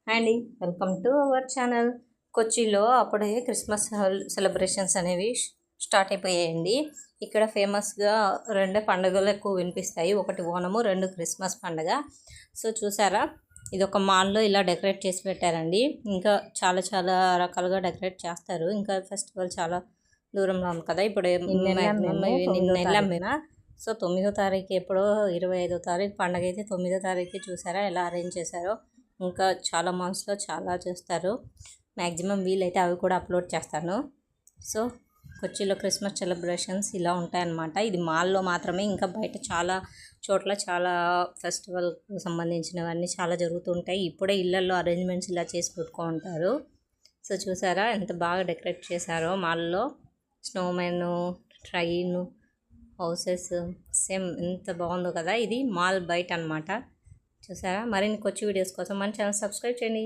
Hi అండి, welcome to our channel. కొచ్చిలో అప్పుడే Christmas celebrations అనేవి స్టార్ట్ అయిపోయాయండి. ఇక్కడ ఫేమస్గా రెండే పండుగలు ఎక్కువ వినిపిస్తాయి, ఒకటి ఓనము, రెండు క్రిస్మస్ పండుగ. సో చూసారా, ఇది ఒక మాల్లో ఇలా డెకరేట్ చేసి పెట్టారండి. ఇంకా చాలా చాలా రకాలుగా డెకరేట్ చేస్తారు. ఇంకా ఫెస్టివల్ చాలా దూరంలో ఉంది కదా, ఇప్పుడు నిన్న వెళ్ళాం. సో 9వ తారీఖు ఎప్పుడో 25వ తారీఖు పండుగ అయితే 9వ తారీఖు చూసారా ఎలా అరేంజ్ చేశారో. ఇంకా చాలా మాల్స్లో చాలా చేస్తారు. మ్యాక్సిమం వీలైతే అవి కూడా అప్లోడ్ చేస్తాను. సో కొచ్చిలో క్రిస్మస్ సెలబ్రేషన్స్ ఇలా ఉంటాయన్నమాట. ఇది మాల్లో మాత్రమే, ఇంకా బయట చాలా చోట్ల చాలా ఫెస్టివల్ సంబంధించినవన్నీ చాలా జరుగుతుంటాయి. ఇప్పుడే ఇళ్లలో అరేంజ్మెంట్స్ ఇలా చేసి పెట్టుకుంటారు. సో చూసారా ఎంత బాగా డెకరేట్ చేశారో మాల్లో. స్నోమెన్, ట్రైన్, హౌసెస్, సేమ్ ఎంత బాగుందో కదా. ఇది మాల్ బయట అనమాట. చూసారా, మరిన్ని కొచ్చి వీడియోస్ కోసం మన ఛానల్ సబ్స్క్రైబ్ చేయండి.